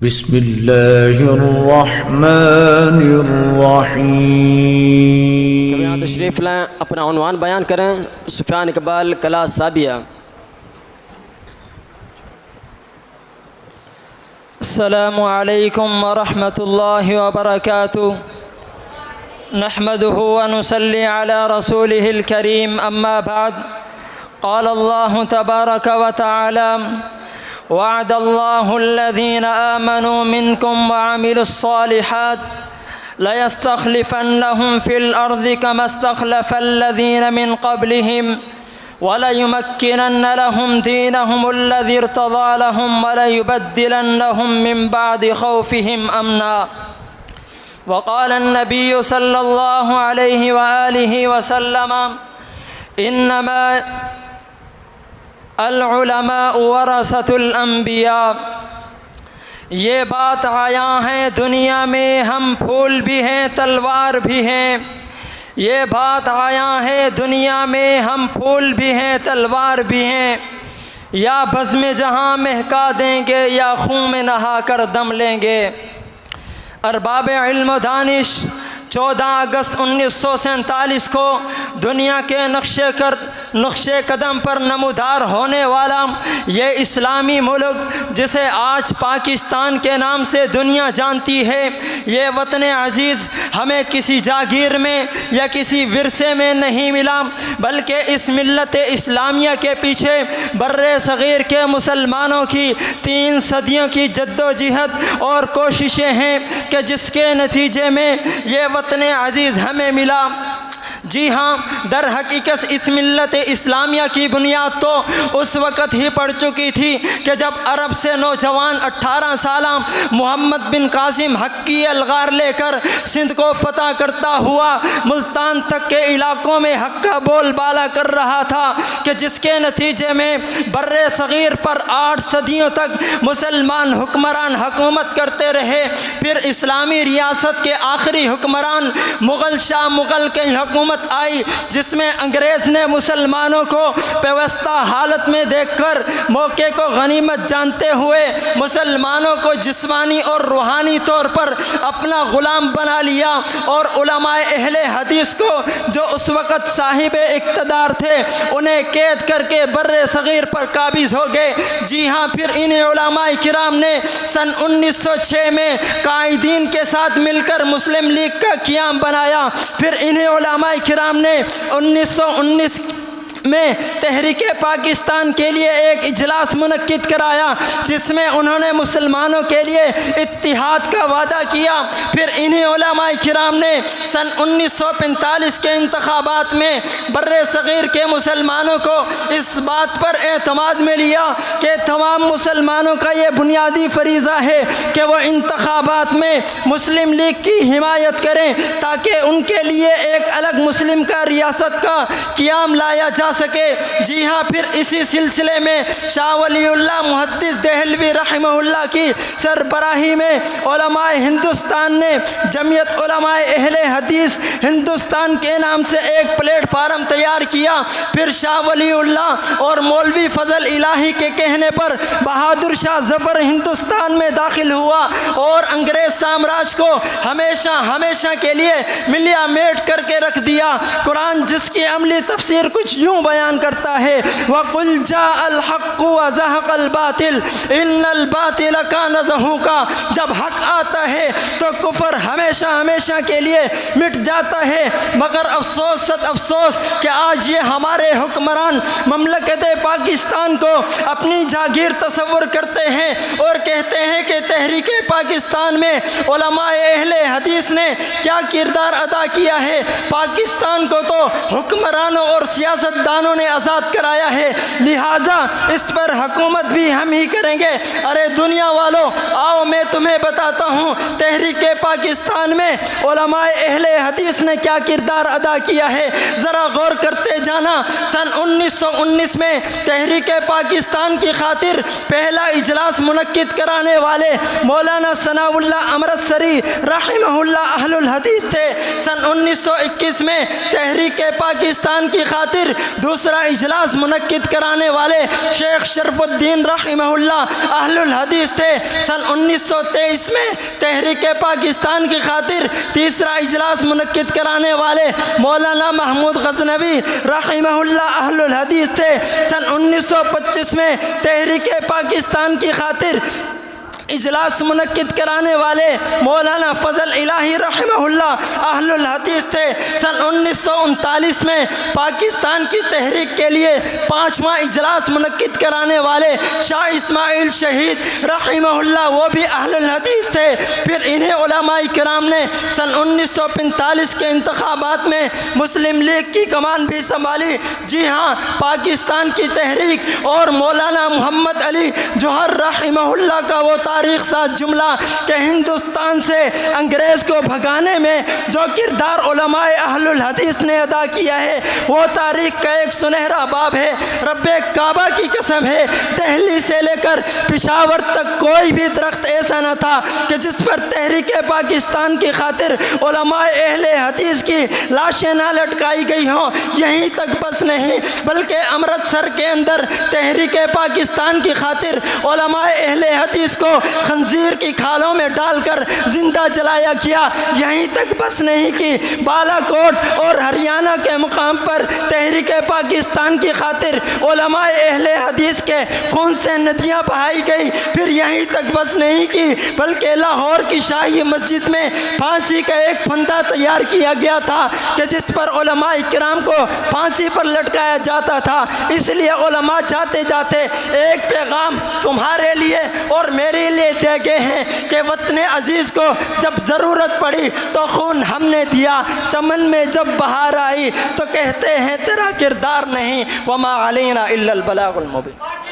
بسم اللہ الرحمن الرحیم۔ کبھی یہاں تشریف لائیں، اپنا عنوان بیان کریں۔ سفیان اقبال کلاس ثابیہ۔ السلام علیکم ورحمۃ اللہ وبرکاتہ۔ نحمده ونصلي على رسوله الكريم، أما بعد، قال الله تبارك وتعالى: وعد الله الذين آمنوا منكم وعملوا الصالحات ليستخلفنهم في الأرض كما استخلف الذين من قبلهم وليمكنن لهم دينهم الذي ارتضى لهم وليبدلنهم من بعد خوفهم أمنا. وقال النبي صلى الله عليه وآله وسلم: إنما العلماء ورثة الانبیاء۔ یہ بات عیاں ہے دنیا میں، ہم پھول بھی ہیں تلوار بھی ہیں۔ یہ بات عیاں ہے دنیا میں، ہم پھول بھی ہیں تلوار بھی ہیں۔ یا بزم جہاں مہکا دیں گے یا خون میں نہا کر دم لیں گے۔ ارباب علم و دانش 14 اگست 1947 کو دنیا کے نقش قدم پر نمودار ہونے والا یہ اسلامی ملک، جسے آج پاکستان کے نام سے دنیا جانتی ہے، یہ وطن عزیز ہمیں کسی جاگیر میں یا کسی ورثے میں نہیں ملا، بلکہ اس ملت اسلامیہ کے پیچھے بر صغیر کے مسلمانوں کی 3 صدیوں کی جد و جہد اور کوششیں ہیں کہ جس کے نتیجے میں یہ وطن عزیز ہمیں ملا۔ جی ہاں، در حقیقت اس ملت اسلامیہ کی بنیاد تو اس وقت ہی پڑ چکی تھی کہ جب عرب سے نوجوان 18 سالہ محمد بن قاسم حقی الغار لے کر سندھ کو فتح کرتا ہوا ملتان تک کے علاقوں میں حق کا بول بالا کر رہا تھا، کہ جس کے نتیجے میں بر صغیر پر 8 صدیوں تک مسلمان حکمران حکومت کرتے رہے۔ پھر اسلامی ریاست کے آخری حکمران مغل شاہ مغل کی حکومت آئی، جس میں انگریز نے مسلمانوں کو پیوستہ حالت میں دیکھ کر موقع کو غنیمت جانتے ہوئے مسلمانوں کو جسمانی اور روحانی طور پر اپنا غلام بنا لیا، اور علماء اہل حدیث کو جو اس وقت صاحب اقتدار تھے انہیں قید کر کے بر صغیر پر قابض ہو گئے۔ جی ہاں، پھر ان علماء کرام نے سن 1906 میں قائدین کے ساتھ مل کر مسلم لیگ کا قیام بنایا۔ پھر انہیں علماء کرام نے 1919 میں تحریک پاکستان کے لیے ایک اجلاس منعقد کرایا، جس میں انہوں نے مسلمانوں کے لیے اتحاد کا وعدہ کیا۔ پھر انہی علماء کرام نے سن 1945 کے انتخابات میں بر صغیر کے مسلمانوں کو اس بات پر اعتماد میں لیا کہ تمام مسلمانوں کا یہ بنیادی فریضہ ہے کہ وہ انتخابات میں مسلم لیگ کی حمایت کریں، تاکہ ان کے لیے ایک الگ مسلم کا ریاست کا قیام لایا جا سکے۔ جی ہاں، پھر اسی سلسلے میں شاہ ولی اللہ محدث دہلوی رحمہ اللہ کی سربراہی میں علماء ہندوستان نے جمعیت علماء اہل حدیث ہندوستان کے نام سے ایک پلیٹ فارم تیار کیا۔ پھر شاہ ولی اللہ اور مولوی فضل الہی کے کہنے پر بہادر شاہ ظفر ہندوستان میں داخل ہوا، اور انگریز سامراج کو ہمیشہ کے لیے ملیا میٹ کر کے رکھ دیا۔ قرآن جس کی عملی تفسیر کچھ یوں بیان کرتا ہے: وَقُلْ جَاءَ الْحَقُّ وَزَهَقَ الْبَاطِلُ إِنَّ الْبَاطِلَ كَانَ زَهُوقًا۔ جب حق آتا ہے تو کفر ہمیشہ کے لیے مٹ جاتا ہے، مگر افسوس ست افسوس کہ آج یہ ہمارے حکمران مملکت پاکستان کو اپنی جاگیر تصور کرتے ہیں اور کہتے ہیں کہ تحریک پاکستان میں علماء اہل حدیث نے کیا کردار ادا کیا ہے۔ پاکستان کو تو حکمرانوں اور سیاست دانوں نے آزاد کرایا ہے، لہٰذا اس پر حکومت بھی ہم ہی کریں گے۔ ارے دنیا والوں، آؤ میں تمہیں بتاتا ہوں تحریک پاکستان میں علماء اہل حدیث نے کیا کردار ادا کیا ہے، ذرا غور کرتے جانا۔ سن 1919 میں تحریک پاکستان کی خاطر پہلا اجلاس منعقد کرانے والے مولانا ثناء اللہ امرتسری رحمہ اللہ اہل الحدیث تھے۔ سن 1921 میں تحریک پاکستان کی خاطر دوسرا اجلاس منعقد کرانے والے شیخ شرف الدین رحمہ اللہ اہل الحدیث تھے۔ سن 1923 میں تحریک پاکستان کی خاطر تیسرا اجلاس منعقد کرانے والے مولانا محمود غزنوی رحمہ اللہ اہل الحدیث تھے۔ سن 1925 میں تحریک پاکستان کی خاطر اجلاس منعقد کرانے والے مولانا فضل الہی رحمہ اللہ اہل الحدیث تھے۔ سن 1939 میں پاکستان کی تحریک کے لیے 5واں اجلاس منعقد کرانے والے شاہ اسماعیل شہید رحمہ اللہ وہ بھی اہل الحدیث تھے۔ پھر انہیں علماء کرام نے سن 1945 کے انتخابات میں مسلم لیگ کی کمان بھی سنبھالی۔ جی ہاں، پاکستان کی تحریک اور مولانا محمد علی جوہر رحمہ اللہ کا وہ تاریخ ساز جملہ کہ ہندوستان سے انگریز کو بھگانے میں جو کردار علماء اہل الحدیث نے ادا کیا ہے وہ تاریخ کا ایک سنہرا باب ہے۔ رب کعبہ کی قسم ہے، دہلی سے لے کر پشاور تک کوئی بھی درخت ایسا نہ تھا کہ جس پر تحریک پاکستان کی خاطر علماء اہل حدیث کی لاشیں نہ لٹکائی گئی ہوں۔ یہیں تک بس نہیں بلکہ امرتسر کے اندر تحریک پاکستان کی خاطر علماء اہل حدیث کو خنزیر کی کھالوں میں ڈال کر زندہ جلایا گیا۔ یہیں تک بس نہیں کہ بالا کوٹ اور ہریانہ کے مقام پر تحریک پاکستان کی خاطر علماء اہل حدیث کے خون سے ندیاں بہائی گئی۔ پھر یہیں تک بس نہیں کہ بلکہ لاہور کی شاہی مسجد میں پھانسی کا ایک پھندا تیار کیا گیا تھا کہ جس پر علماء کرام کو پھانسی پر لٹکایا جاتا تھا۔ اس لیے علماء جاتے جاتے ایک پیغام تمہارے لیے اور میرے لیے دے گئے ہیں کہ وطن عزیز کو جب ضرورت پڑی تو خون ہم نے دیا، چمن میں جب بہار آئی تو کہتے ہیں تیرا کردار نہیں، وما علینا الا البلاغ المبین۔